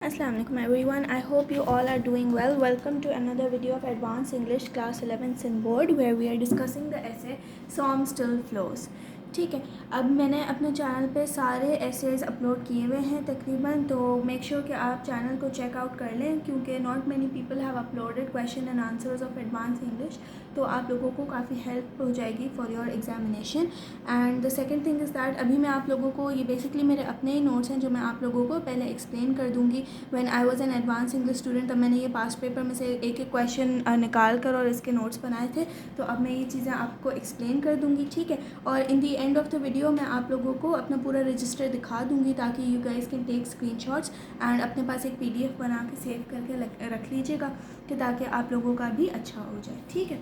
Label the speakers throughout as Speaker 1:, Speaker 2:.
Speaker 1: Assalamualaikum everyone. I hope you all are doing well. Welcome to another video of Advanced English Class 11 in Board where we are discussing the essay Psalm Still Flows. ठीक है, अब मैंने अपने channel पे सारे essays upload किए हुए हैं तकरीबन, तो मेक श्योर कि आप चैनल को चेकआउट कर लें क्योंकि not many people have uploaded question and answers of advance English, तो आप लोगों को काफ़ी हेल्प हो जाएगी for your examination. And the second thing is that अभी मैं आप लोगों को ये बेसिकली मेरे अपने ही नोट्स हैं जो मैं आप लोगों को पहले एक्सप्लेन कर दूँगी. When I was an advance English student तब मैंने ये पास्ट पेपर में से एक एक क्वेश्चन निकाल कर और इसके नोट्स बनाए थे, तो अब मैं ये चीज़ें आपको एक्सप्लेन कर दूँगी. ठीक है, और इन दी एंड ऑफ द वीडियो मैं आप लोगों को अपना पूरा रजिस्टर दिखा दूँगी ताकि you guys can take screenshots and अपने पास एक PDF बना के सेव करके रख लीजिएगा कि ताकि आप लोगों का भी अच्छा हो जाए. ठीक है,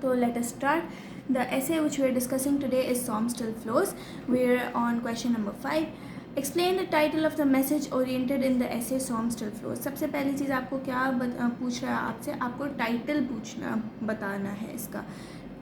Speaker 1: तो let us start. The essay which we are discussing today is Psalm Still Flows. We are on question number 5. Explain the title of the message oriented in the essay Psalm Still Flows. सबसे पहली चीज़ आपको क्या पूछ रहा है आपसे, आपको title बताना है इसका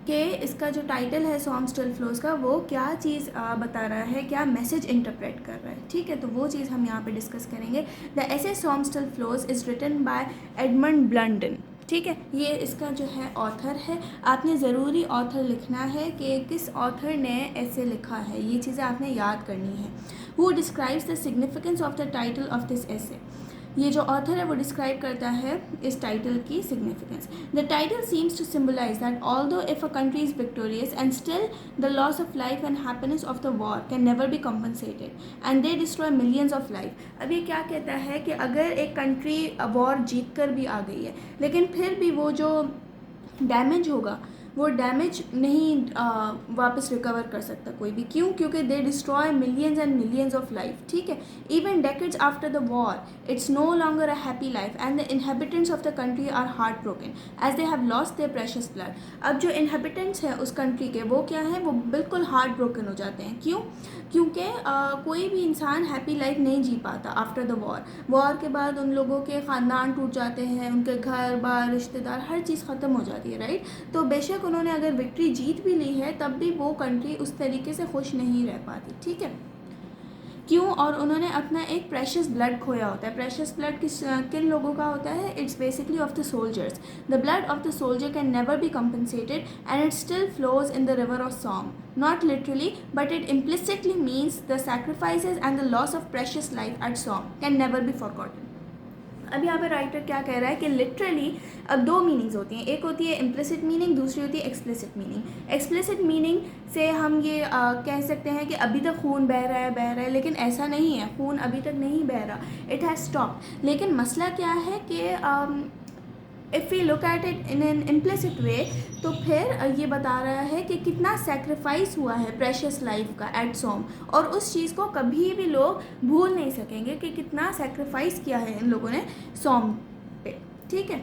Speaker 1: कि इसका जो टाइटल है Psalm Still Flows का वो क्या चीज़ बता रहा है, क्या मैसेज इंटरप्रेट कर रहा है. ठीक है, तो वो चीज़ हम यहाँ पे डिस्कस करेंगे. The essay Psalm Still Flows is written by Edmund Blunden. ठीक है, ये इसका जो है ऑथर है. आपने ज़रूरी ऑथर लिखना है कि किस ऑथर ने ऐसे लिखा है, ये चीज़ें आपने याद करनी है. Who describes the significance of the title of this ऐसे, ये जो ऑथर है वो डिस्क्राइब करता है इस टाइटल की significance. The title seems to symbolize that although if a country is victorious and still the loss of life and happiness of the war can never be compensated and they destroy millions of life. अब ये क्या कहता है कि अगर एक country war जीत कर भी आ गई है लेकिन फिर भी वो जो डैमेज होगा वो डैमेज नहीं वापस रिकवर कर सकता कोई भी. क्यों? क्योंकि they destroy millions and millions of life. ठीक है, even decades after the war it's no longer a happy life and the inhabitants of the country are heart broken as they have lost their precious blood. अब जो inhabitants हैं उस country के वो क्या हैं, वो बिल्कुल हार्ट ब्रोकन हो जाते हैं. क्यों? क्योंकि कोई भी इंसान हैप्पी लाइफ नहीं जी पाता आफ्टर द वॉर के बाद उन लोगों के ख़ानदान टूट जाते हैं, उनके घर बार रिश्तेदार हर चीज़ ख़त्म हो जाती है. राइट, तो बेशक उन्होंने अगर विक्ट्री जीत भी ली है तब भी वो कंट्री उस तरीके से खुश नहीं रह पाती. ठीक है, क्यों? और उन्होंने अपना एक प्रेशियस ब्लड खोया होता है. प्रेशियस ब्लड किन लोगों का होता है? It's basically of the soldiers. The blood of the soldier can never B compensated and it still flows in the river of song. Not literally, but it implicitly means the sacrifices and the loss of precious life at Somme can never be forgotten. अब यहाँ पे writer क्या कह रहा है कि literally अब दो मीनिंग्स होती हैं. एक होती है इम्प्लिसिट मीनिंग, दूसरी होती है एक्सप्लिसिट मीनिंग. एक्सप्लिसिट मीनिंग से हम ये कह सकते हैं कि अभी तक खून बह रहा है, लेकिन ऐसा नहीं है, खून अभी तक नहीं बह रहा, इट हैज़ स्टॉप्ड. लेकिन मसला क्या है कि if we look at it in an implicit way, तो फिर ये बता रहा है कि कितना सेक्रीफाइस हुआ है प्रेशियस लाइफ का एट सॉम, और उस चीज़ को कभी भी लोग भूल नहीं सकेंगे कि कितना सेक्रीफाइस किया है इन लोगों ने सॉम पे. ठीक है,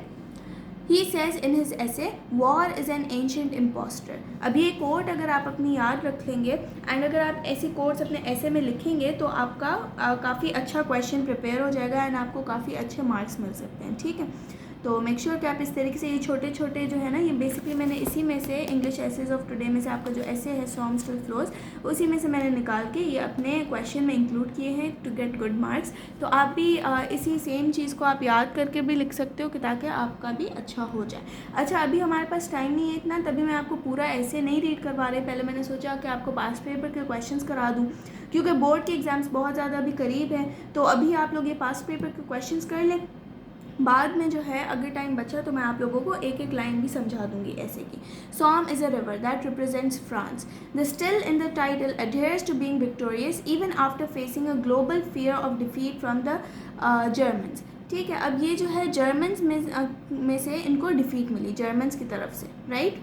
Speaker 1: he says in his essay war is an ancient imposter. अब ये कोट अगर आप अपनी याद रख लेंगे एंड अगर आप ऐसी कोट्स अपने ऐसे में लिखेंगे तो आपका काफ़ी अच्छा क्वेश्चन प्रिपेयर हो जाएगा एंड आपको काफ़ी अच्छे मार्क्स मिल सकते हैं. ठीक है, तो मेक श्योर कि आप इस तरीके से ये छोटे छोटे जो है ना, ये बेसिकली मैंने इसी में से इंग्लिश एसेज ऑफ टुडे में से आपका जो ऐसे है Psalm Still Flows उसी में से मैंने निकाल के ये अपने क्वेश्चन में इंक्लूड किए हैं टू गेट गुड मार्क्स. तो आप भी इसी सेम चीज़ को आप याद करके भी लिख सकते हो कि ताकि आपका भी अच्छा हो जाए. अच्छा, अभी हमारे पास टाइम नहीं है इतना, तभी मैं आपको पूरा ऐसे नहीं रीड करवा रही. पहले मैंने सोचा कि आपको पास्ट पेपर के क्वेश्चन करा दूँ क्योंकि बोर्ड के एग्ज़ाम्स बहुत ज़्यादा अभी करीब हैं, तो अभी आप लोग ये पास्ट पेपर के क्वेश्चन कर लें. बाद में जो है अगर टाइम बचा तो मैं आप लोगों को एक एक लाइन भी समझा दूंगी ऐसे की. Somme is a river that represents France. The still in the title adheres to being victorious even after facing a global fear of defeat from the Germans. ठीक है, अब ये जो है जर्मन्स में से इनको डिफीट मिली जर्मन्स की तरफ से. राइट,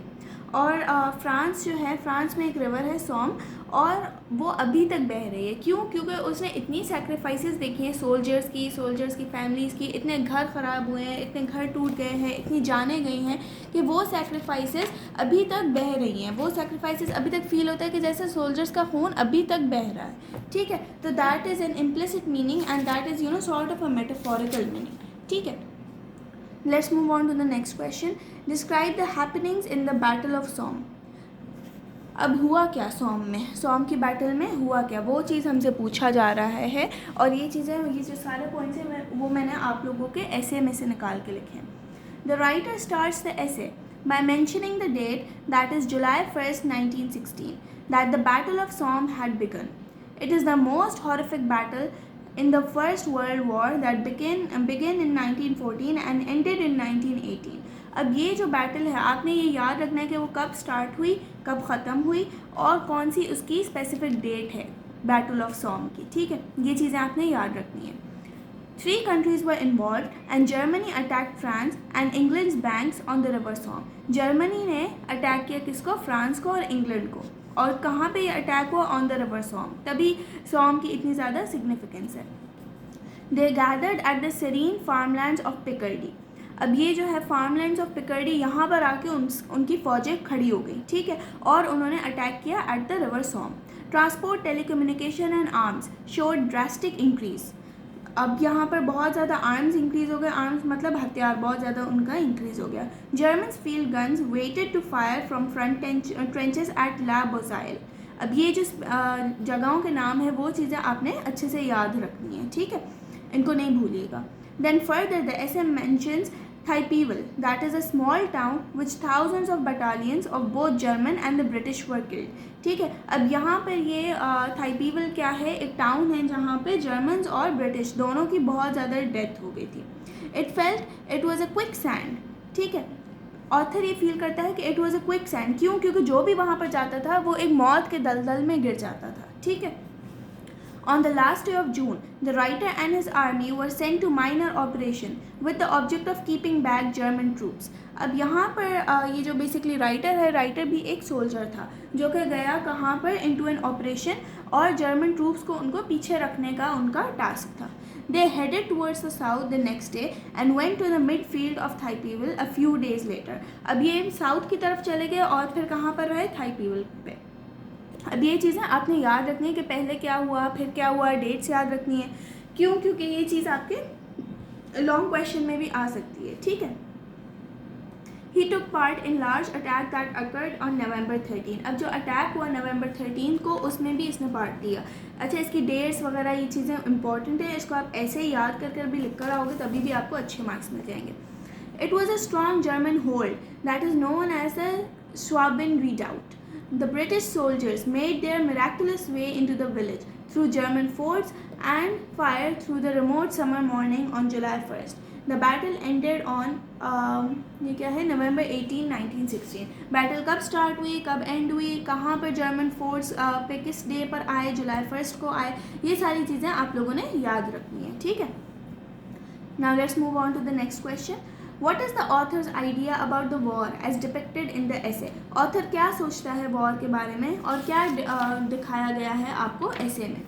Speaker 1: और फ्रांस जो है, फ्रांस में एक रिवर है सॉम और वो अभी तक बह रही है. क्यों? क्योंकि उसने इतनी सेक्रीफाइसेस देखी हैं सोल्जर्स की फैमिलीज़ की, इतने घर ख़राब हुए हैं, इतने घर टूट गए हैं, इतनी जानें गई हैं कि वो सेक्रीफाइसेस अभी तक बह रही हैं. वो सेक्रीफाइसेस अभी तक फील होता है कि जैसे सोल्जर्स का खून अभी तक बह रहा है. ठीक है, तो that is an implicit meaning and that is sort of a metaphorical meaning. ठीक है, let's move on to the next question. Describe the happenings in the Battle of Somme. अब हुआ क्या सोम में, सोम की बैटल में हुआ क्या, वो चीज़ हमसे पूछा जा रहा है। और ये चीज़ें, ये जो सारे पॉइंट्स हैं वो मैंने आप लोगों के ऐसे में से निकाल के लिखे हैं। द राइटर स्टार्ट्स द ऐसे by mentioning the date, that is July 1st, 1916, that the Battle of Somme had begun. It is the most horrific battle in the First World War that began in 1914 and ended in 1918. अब ये जो battle है आपने ये याद रखना है कि वो कब स्टार्ट हुई, कब ख़त्म हुई और कौन सी उसकी स्पेसिफिक डेट है बैटल ऑफ सोम की। ठीक है, ये चीज़ें आपने याद रखनी है। 3 countries were involved and Germany attacked France and England's banks on the river Somme. Germany ने अटैक किया किसको, फ्रांस को और इंग्लैंड को। और कहाँ पे ये अटैक हुआ, ऑन द रिवर सोम, तभी सोम की इतनी ज़्यादा सिग्निफिकेंस है। They gathered at the serene farmlands of Picardy. अब ये जो है फार्मलैंड्स ऑफ पिकर्डी, यहाँ पर आके उनकी फ़ौजें खड़ी हो गई। ठीक है, और उन्होंने अटैक किया at the river Somme. Transport, telecommunication and arms showed drastic increase. अब यहाँ पर बहुत ज़्यादा आर्म्स इंक्रीज़ हो गए, आर्म्स मतलब हथियार बहुत ज़्यादा उनका इंक्रीज़ हो गया। Germans field guns waited to fire from front trenches at La Boisselle. अब ये जो जगहों के नाम है वो चीज़ें आपने अच्छे से याद रखनी है। ठीक है, इनको नहीं भूलिएगा। Then further the SM mentions Thypevil, that is a small town which thousands of battalions of both German and the British were killed. ठीक है, अब यहाँ पर ये थाइपीवल क्या है, एक टाउन है जहाँ पे जर्मन्स और ब्रिटिश दोनों की बहुत ज़्यादा डेथ हो गई थी। It was a quick sand. ठीक है, ऑथर ये फील करता है कि it was a quick sand, क्यों, क्योंकि जो भी वहाँ पर जाता था वो एक मौत के दलदल में गिर जाता था। ठीक है, On the last day of June, the writer and his army were sent to minor operation with the object of keeping back German troops. अब यहाँ पर ये जो बेसिकली राइटर है, राइटर भी एक सोल्जर था जो कि गया कहाँ पर, इनटू एन ऑपरेशन, और जर्मन ट्रूप्स को उनको पीछे रखने का उनका टास्क था। They headed towards the south the next day and went to the midfield of Thypevil a few days later. अब ये साउथ की तरफ चले गए और फिर कहाँ पर रहे, थाइपीवल पे। अब ये चीज़ें आपने याद रखनी है कि पहले क्या हुआ, फिर क्या हुआ, डेट्स याद रखनी है। क्यों, क्योंकि ये चीज़ आपके लॉन्ग क्वेश्चन में भी आ सकती है। ठीक है, he took part in large attack that occurred on November 13। अब जो अटैक हुआ November 13 को, उसमें भी इसने पार्ट लिया। अच्छा, इसकी डेट्स वगैरह ये चीज़ें इंपॉर्टेंट है, इसको आप ऐसे ही याद कर कर भी लिख कर आओगे तभी भी आपको अच्छे मार्क्स मिल जाएंगे। It was a strong German hold that is known as the Schwaben Redoubt. The British soldiers made their miraculous way into the village through German forts and fired through the remote summer morning on July 1st. The battle ended on ये क्या है, November 18, 1916. Battle कब start हुई, कब and हुई, कहाँ पर German force पे किस डे पर आए, जुलाई 1st को आए, ये सारी चीज़ें आप लोगों ने याद रखनी है। ठीक है, now let's move on to the next question. What is the author's idea about the war as depicted in the essay? Author क्या सोचता है वॉर के बारे में और क्या दिखाया गया है आपको ऐसे में।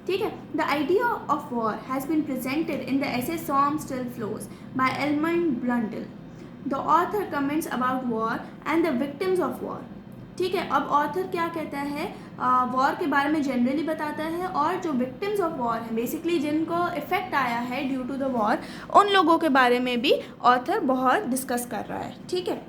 Speaker 1: ठीक है, the idea of war has been presented in the essay Somme Still Flows by Edmund Blundell. The author comments about war and the victims of war. ठीक है, अब ऑथर क्या कहता है, वॉर के बारे में जनरली बताता है, और जो विक्टिम्स ऑफ वॉर हैं, बेसिकली जिनको इफ़ेक्ट आया है ड्यू टू द वॉर, उन लोगों के बारे में भी ऑथर बहुत डिस्कस कर रहा है। ठीक है,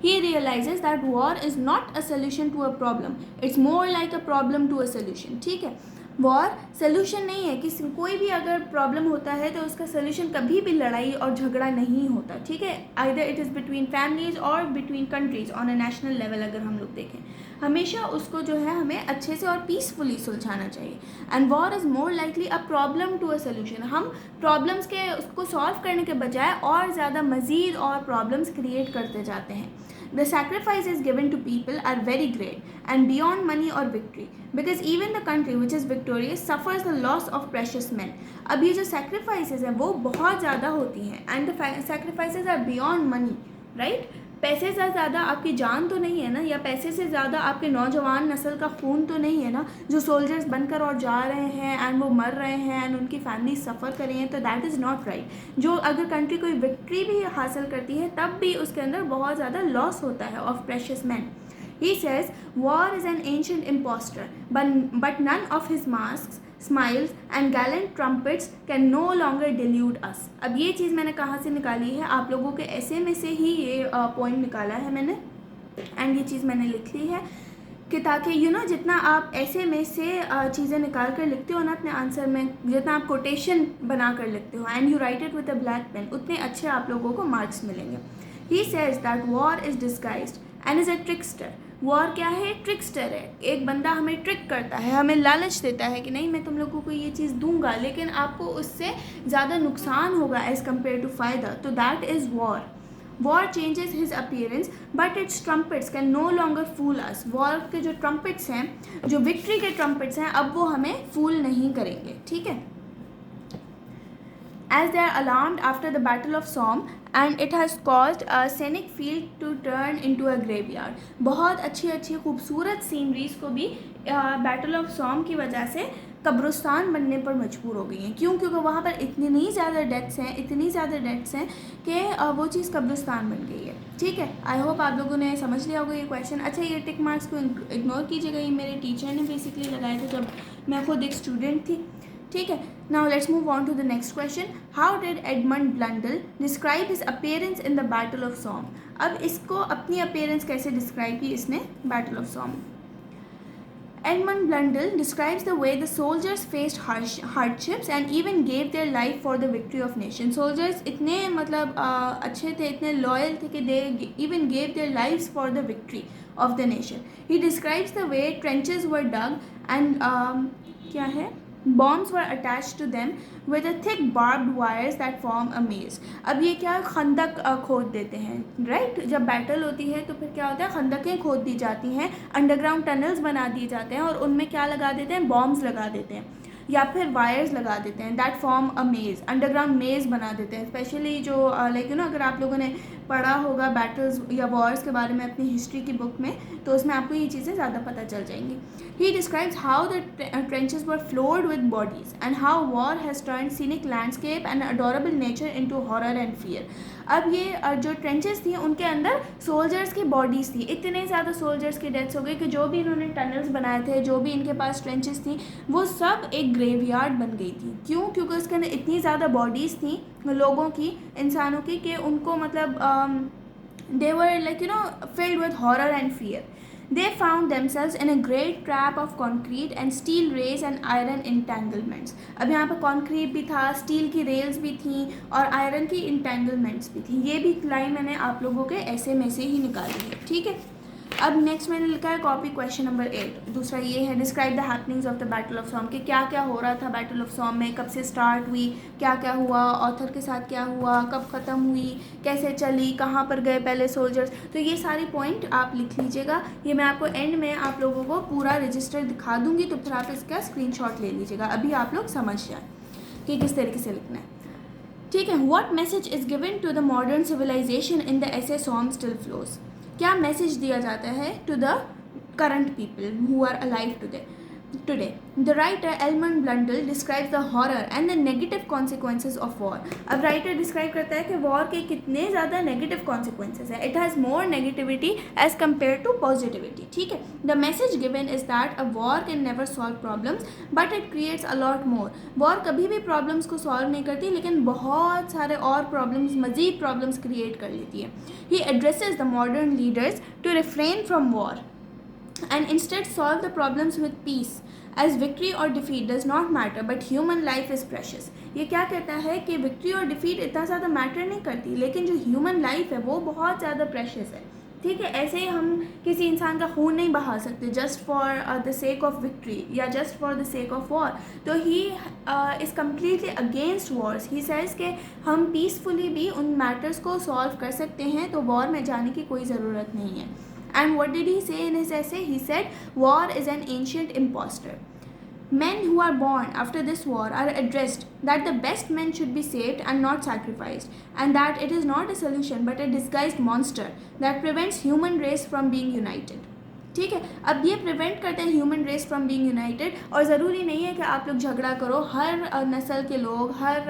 Speaker 1: he realizes that war is not a solution to a problem, it's more like a problem to a solution. ठीक है, वॉर सोल्यूशन नहीं है, किसी कोई भी अगर प्रॉब्लम होता है तो उसका सोल्यूशन कभी भी लड़ाई और झगड़ा नहीं होता। ठीक है, either it is between families और between countries on a national level. अगर हम लोग देखें, हमेशा उसको जो है हमें अच्छे से और पीसफुली सुलझाना चाहिए। And war is more likely a problem to a solution. हम प्रॉब्लम्स के उसको सॉल्व करने के बजाय और ज़्यादा मज़ीद और प्रॉब्लम्स क्रिएट करते जाते हैं। The sacrifices given to people are very great and beyond money or victory, because even the country which is victorious suffers the loss of precious men. अब ये जो sacrifices हैं वो बहुत ज़्यादा होती हैं, and the sacrifices are beyond money, right? पैसे से ज़्यादा आपकी जान तो नहीं है ना, या पैसे से ज़्यादा आपके नौजवान नस्ल का खून तो नहीं है ना, जो सोल्जर्स बनकर और जा रहे हैं एंड वो मर रहे हैं एंड उनकी फैमिली सफ़र कर रही हैं, तो दैट इज़ नॉट राइट। जो अगर कंट्री कोई विक्ट्री भी हासिल करती है तब भी उसके अंदर बहुत ज़्यादा लॉस होता है of precious man. He says war is an ancient impostor, but none of his masks, smiles and gallant trumpets can no longer delude us. अब ये चीज़ मैंने कहाँ से निकाली है, आप लोगों के ऐसे में से ही ये पॉइंट निकाला है मैंने। एंड ये चीज़ मैंने लिख ली है कि ताकि जितना आप ऐसे में से चीज़ें निकाल कर लिखते हो ना अपने आंसर में, जितना आप कोटेशन बना कर लिखते हो and you write it with a black pen, उतने अच्छे आप लोगों को मार्क्स मिलेंगे। He says that war is disguised and is a trickster. War क्या है? ट्रिकस्टर है। एक बंदा हमें ट्रिक करता है, हमें लालच देता है कि नहीं मैं तुम लोगों को ये चीज़ दूंगा, लेकिन आपको उससे ज़्यादा नुकसान होगा एज़ कम्पेयर टू फ़ायदा, तो that is war. War changes his appearance, but its trumpets can no longer fool us. War के जो trumpets हैं, जो victory के trumpets हैं, अब वो हमें fool नहीं करेंगे, ठीक है? As they are alarmed after the Battle of Somme, and it has caused a scenic field to turn into a graveyard. बहुत अच्छी खूबसूरत सीनरीज को भी बैटल ऑफ सॉम की वजह से कब्रिस्तान बनने पर मजबूर हो गई हैं। क्यों? क्योंकि वहाँ पर इतनी ज़्यादा डेथ्स हैं कि वो चीज़ कब्रिस्तान बन गई है, ठीक है? आई होप आप लोगों ने समझ लिया होगा ये क्वेश्चन। अच्छा, ये टिक मार्क्स को इग्नोर कीजिएगा, ये मेरे टीचर ने बेसिकली लगाए थे जब मैं खुद एक स्टूडेंट थी, ठीक है? Now let's move on to the next question. How did Edmund Blundell describe his appearance in the battle of Somme? अब इसको अपनी अपीयरेंस कैसे डिस्क्राइब की इसने battle of Somme? Edmund Blundell describes the way the soldiers faced hardships and even gave their life for the victory of nation. Soldiers इतने अच्छे थे, इतने loyal थे कि they even gave their lives for the victory of the nation. He describes the way trenches were dug and क्या है? Bombs were attached to them with a thick barbed wires that form a maze. अब ये क्या खंदक खोद देते हैं, right? जब battle होती है तो फिर क्या होता है, खंदकें खोद दी जाती हैं, अंडरग्राउंड टनल्स बना दिए जाते हैं और उनमें क्या लगा देते हैं? बॉम्ब्स लगा देते हैं या फिर वायर्स लगा देते हैं, दैट फॉर्म अ मेज़, अंडरग्राउंड मेज़ बना देते हैं। स्पेशली जो अगर आप लोगों ने पढ़ा होगा बैटल्स या वॉर्स के बारे में अपनी हिस्ट्री की बुक में, तो उसमें आपको ये चीज़ें ज़्यादा पता चल जाएंगी। He describes how the trenches were floored with bodies and how war has turned scenic landscape and adorable nature into horror and fear. अब ये जो ट्रेंचेस थी उनके अंदर सोल्जर्स की बॉडीज़ थी, इतने ज़्यादा सोल्जर्स की डेथ्स हो गई कि जो भी इन्होंने टनल्स बनाए थे, जो भी इनके पास ट्रेंचेस थी, वो सब एक ग्रेवयार्ड बन गई थी। क्यों? क्योंकि उसके अंदर इतनी ज़्यादा बॉडीज़ थी लोगों की, इंसानों की, कि उनको they were filled with horror and fear. They found themselves in a great trap of concrete and steel rails and iron entanglements. अब यहाँ पर कॉन्क्रीट भी था, स्टील की रेल्स भी थी और आयरन की इंटेंगलमेंट्स भी थी। ये भी लाइन मैंने आप लोगों के ऐसे में से ही निकाली है, ठीक है? अब नेक्स्ट मैंने लिखा है कॉपी क्वेश्चन नंबर 8। दूसरा ये है describe the happenings of the battle of Somme, कि क्या क्या हो रहा था बैटल ऑफ सॉम में, कब से स्टार्ट हुई, क्या क्या हुआ, ऑथर के साथ क्या हुआ, कब ख़त्म हुई, कैसे चली, कहाँ पर गए पहले सोल्जर्स। तो ये सारी पॉइंट आप लिख लीजिएगा। ये मैं आपको एंड में आप लोगों को पूरा रजिस्टर दिखा दूँगी, तो फिर आप इसका स्क्रीनशॉट ले लीजिएगा। अभी आप लोग समझ जाए कि किस तरीके से लिखना है, ठीक है? What message is given to the modern civilisation in the essay Somme still flows? क्या मैसेज दिया जाता है to the current people who are alive today? The writer Edmund Blundell describes the horror and the negative consequences of war. अब writer describe करता है कि war के कितने ज़्यादा नेगेटिव कॉन्सिक्वेंसेज हैं। It has more negativity as compare to positivity, ठीक है? The message given is that a war can never solve problems but it creates a lot more. War कभी भी प्रॉब्लम्स को सॉल्व नहीं करती, लेकिन बहुत सारे और प्रॉब्लम्स, मजीद प्रॉब्लम्स क्रिएट कर लेती है। He addresses the modern leaders to refrain from war and instead solve the problems with peace, as victory or defeat does not matter but human life is precious. ये क्या कहता है कि victory और defeat इतना ज़्यादा मैटर नहीं करती, लेकिन जो ह्यूमन लाइफ है वो बहुत ज़्यादा प्रेशियस है, ठीक है? ऐसे ही हम किसी इंसान का खून नहीं बहा सकते just for the sake of victory या just for the sake of war. तो he is completely against wars. He says कि हम पीसफुली भी उन मैटर्स को सॉल्व कर सकते हैं, तो वॉर में जाने की कोई ज़रूरत नहीं है। And what did he say in his essay? He said, war is an ancient impostor. Men who are born after this war are addressed that the best men should be saved and not sacrificed, and that it is not a solution but a disguised monster that prevents human race from being united. ठीक है? अब ये prevent करते हैं human race from being united, और ज़रूरी नहीं है कि आप लोग झगड़ा करो। हर नस्ल के लोग, हर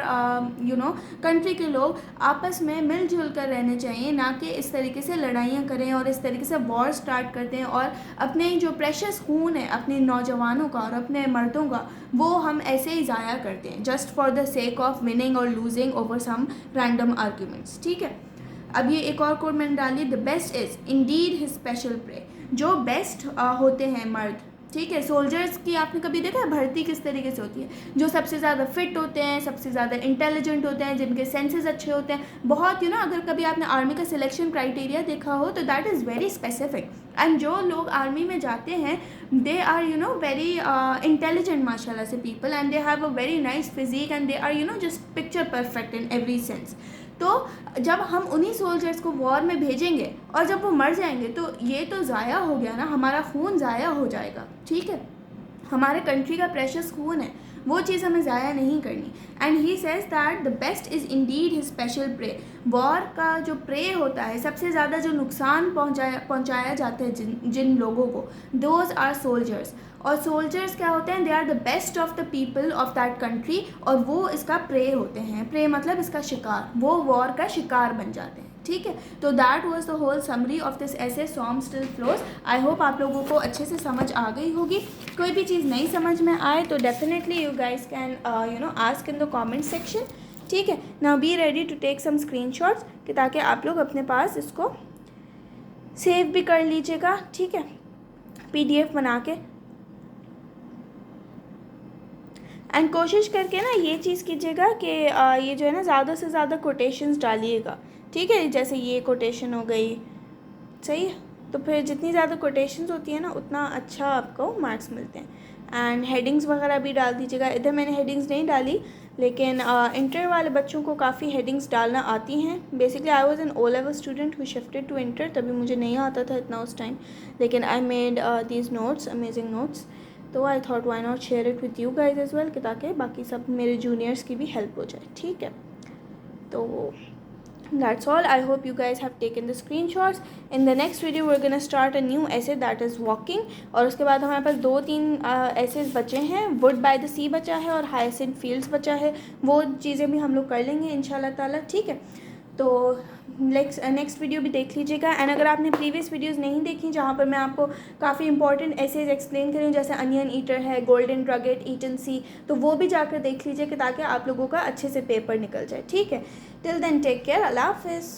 Speaker 1: कंट्री के लोग आपस में मिलजुल कर रहने चाहिए, ना कि इस तरीके से लड़ाइयाँ करें और इस तरीके से वॉर स्टार्ट करते हैं और अपने जो प्रेशियस खून है अपने नौजवानों का और अपने मर्दों का, वो हम ऐसे ही ज़ाया करते हैं just for the sake of winning और losing over some random arguments, ठीक है? अब ये एक और कोट मैंने डाली, the best is indeed his special prey. जो बेस्ट होते हैं मर्द, ठीक है, सोल्जर्स की आपने कभी देखा है भर्ती किस तरीके से होती है, जो सबसे ज़्यादा फिट होते हैं, सबसे ज़्यादा इंटेलिजेंट होते हैं, जिनके सेंसेस अच्छे होते हैं, बहुत अगर कभी आपने आर्मी का सिलेक्शन क्राइटेरिया देखा हो तो that is very specific. And जो लोग आर्मी में जाते हैं दे आर वेरी इंटेलिजेंट माशाल्लाह से people, and they have a very nice physique, and they are just picture perfect in every sense. तो जब हम उन्हीं सोल्जर्स को वॉर में भेजेंगे और जब वो मर जाएंगे तो ये तो ज़ाया हो गया ना, हमारा खून ज़ाया हो जाएगा, ठीक है, हमारे कंट्री का प्रेशियस खून है, वो चीज़ हमें ज़ाया नहीं करनी। And he says that the best is indeed his special prey. War का जो प्रे होता है, सबसे ज़्यादा जो नुकसान पहुँचाया जाता है जिन लोगों को, दोज आर सोल्जर्स। और सोल्जर्स क्या होते हैं, they are the best of the people of that country, और वो इसका प्रे होते हैं। प्रे मतलब इसका शिकार, वो वॉर का शिकार बन जाते हैं, ठीक है। तो that was the whole summary of this essay Somme still flows. I hope आप लोगों को अच्छे से समझ आ गई होगी। कोई भी चीज़ नहीं समझ में आए तो definitely you guys can ask in the comment section, ठीक है। Now be ready to take some screenshots कि ताकि आप लोग अपने पास इसको सेव भी कर लीजिएगा, ठीक है, PDF बना के। एंड कोशिश करके ना ये चीज़ कीजिएगा कि ये जो है ना ज़्यादा से ज़्यादा कोटेशंस डालिएगा, ठीक है। जैसे ये कोटेशन हो गई, सही है, तो फिर जितनी ज़्यादा कोटेशंस होती है ना उतना अच्छा आपको मार्क्स मिलते हैं। एंड हेडिंग्स वगैरह भी डाल दीजिएगा। इधर मैंने हेडिंग्स नहीं डाली, लेकिन इंटर वाले बच्चों को काफ़ी हेडिंग्स डालना आती हैं। Basically I was an O level student who shifted to inter, तभी मुझे नहीं आता था इतना उस टाइम, लेकिन I made these notes, amazing notes. तो I thought why not share it with you guys as well, कि ताकि बाकी सब मेरे जूनियर्स की भी हेल्प हो जाए, ठीक है। तो that's all. I hope you guys have taken the screenshots. In the next video we're gonna start a new essay that is walking, और उसके बाद हमारे पास 2-3 essays बचे हैं। wood by the sea बचा है और hyacinth fields बचा है, वो चीज़ें भी हम लोग कर लेंगे इंशाल्लाह ताला, ठीक है। तो नेक्स्ट वीडियो भी देख लीजिएगा। एंड अगर आपने प्रीवियस वीडियोस नहीं देखी जहाँ पर मैं आपको काफ़ी इंपॉर्टेंट एसेज एक्सप्लेन करी हूँ, जैसे अनियन ईटर है, गोल्डन ड्रगेट, ईटन सी, तो वो भी जाकर देख लीजिए कि ताकि आप लोगों का अच्छे से पेपर निकल जाए, ठीक है। टिल देन टेक केयर, अल्लाह हाफिज़।